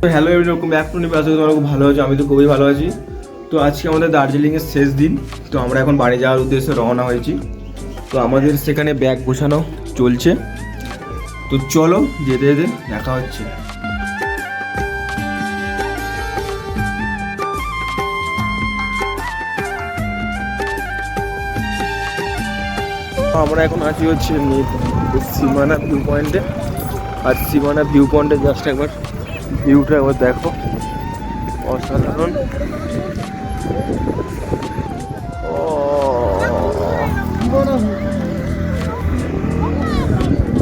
তো হ্যালো এরকম back to নিবে, আজকে তোমরা খুব ভালো আছো, আমি তো খুবই ভালো আছি। তো আজকে আমাদের দার্জিলিংয়ের শেষ দিন। তো আমরা এখন বাড়ি যাওয়ার উদ্দেশ্যে রওনা হয়েছি। তো আমাদের সেখানে ব্যাগ গোছানো চলছে। তো চলো যেতে যেতে দেখা হচ্ছে। আমরা এখন আছি হচ্ছে সীমানা ভিউ পয়েন্টে। আর সীমানা ভিউ পয়েন্টে জাস্ট একবার ভিউটা একবার দেখো, অসাধারণ।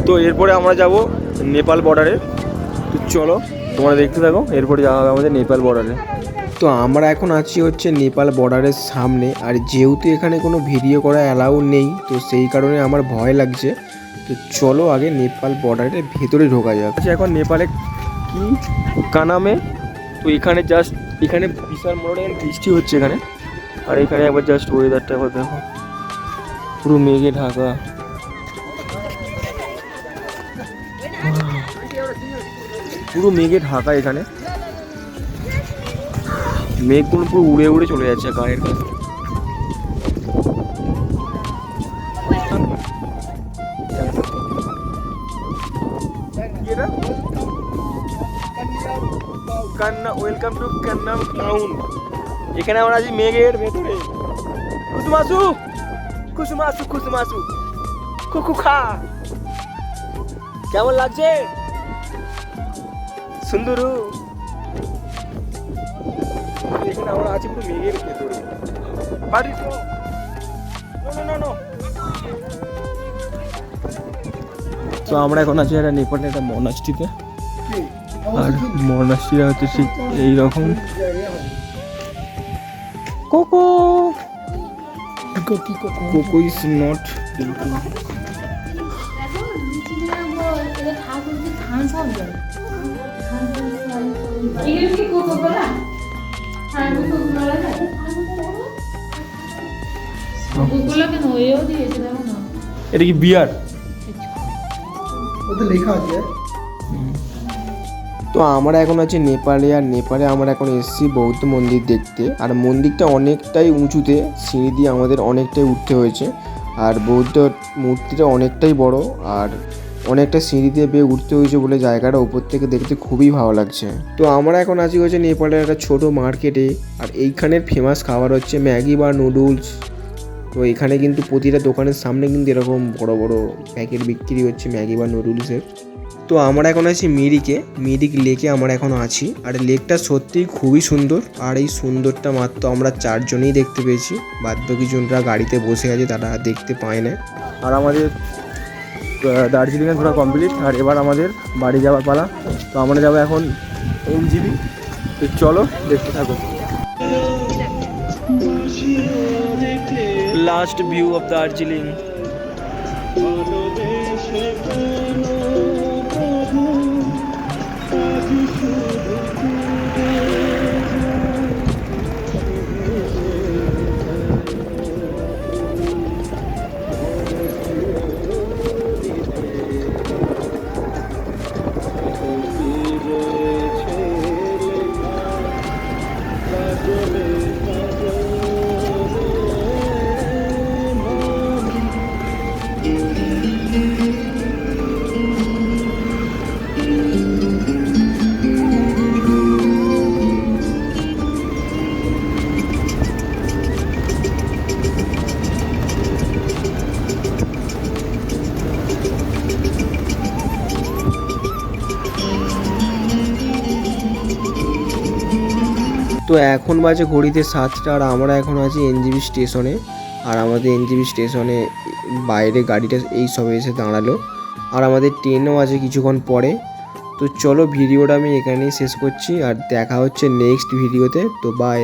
তো এরপরে আমরা যাব নেপাল বর্ডারে। তো চলো তোমরা দেখতে থাকো, এরপরে যাওয়া হবে আমাদের নেপাল বর্ডারে। তো আমরা এখন আছি হচ্ছে নেপাল বর্ডারের সামনে। আর যেহেতু এখানে কোনো ভিডিও করা অ্যালাউ নেই, তো সেই কারণে আমার ভয় লাগছে। তো চলো আগে নেপাল বর্ডারের ভেতরে ঢোকা যাক। আচ্ছা, এখন নেপালে কি কানামে। তো এখানে জাস্ট এখানে বিশাল মোড়ে বৃষ্টি হচ্ছে এখানে। আর এখানে একবার জাস্ট ওয়েদারটা একবার দেখো, পুরো মেঘে ঢাকা। পুরো মেঘে ঢাকা, এখানে মেঘগুলো পুরো উড়ে উড়ে চলে যাচ্ছে গায়ের কাছে। কান্না, ওয়েলকাম টু কান্নাম টাউন। এখানে আমরা আছি মেঘের ভেতরে। কুসুমাসু কুসুমাসু কুসুমাসু কুকু খা। কেমন লাগছে সুন্দরু? এখানে আমরা আছি পুরো মেঘের ভেতরে। তো আমরা এখন আছি একটা নেপালে একটা মনাস্ট্রিতে। আর মনাস্ট্রিটা হচ্ছে ঠিক এইরকম। কোকো কোকো ইজ নট এটা কি বিয়ার? লেখা আছে। তো আমরা এখন আছি নেপালে। আর নেপালে আমরা এখন এসেছি বৌদ্ধ মন্দির দেখতে। আর মন্দিরটা অনেকটাই উঁচুতে, সিঁড়ি দিয়ে আমাদের অনেকটাই উঠতে হয়েছে। আর বৌদ্ধ মূর্তিটা অনেকটাই বড়, আর অনেকটা সিঁড়ি দিয়ে বেয়ে উঠতে হয়েছে বলে জায়গাটা উপর থেকে দেখতে খুবই ভালো লাগছে। তো আমরা এখন আছি হচ্ছে নেপালের একটা ছোট মার্কেটে। আর এইখানের ফেমাস খাবার হচ্ছে ম্যাগি বা নুডলস। তো এখানে কিন্তু প্রতিটা দোকানের সামনে কিন্তু এরকম বড় বড় প্যাকেট বিক্রি হচ্ছে ম্যাগি বা নুডলসের। তো আমরা এখন আছি মিরিক লেকে আমরা এখন আছি। আর লেকটা সত্যিই খুবই সুন্দর। আর এই সুন্দরটা মাত্র আমরা 4 জনেই দেখতে পেয়েছি, বাদ বাকি জনরা গাড়িতে বসে আছে, তারা দেখতে পায় না। আর আমাদের দার্জিলিংয়ে ঘোরা কমপ্লিট। আর এবার আমাদের বাড়ি যাওয়ার পালা। তো আমরা যাবো এখন এনজিবি। তো চলো দেখতে থাকো। Last view of Darjeeling. তো এখন বাজে ঘড়িতে 7টা। আর আমরা এখন আছি এনজিবি স্টেশনে। আর আমাদের এনজিবি স্টেশনে বাইরে গাড়িটা এই সবে এসে দাঁড়ালো। আর আমাদের ট্রেনও আছে কিছুক্ষণ পরে। তো চলো ভিডিওটা আমি এখানেই শেষ করছি। আর দেখা হচ্ছে নেক্সট ভিডিওতে। তো বাই।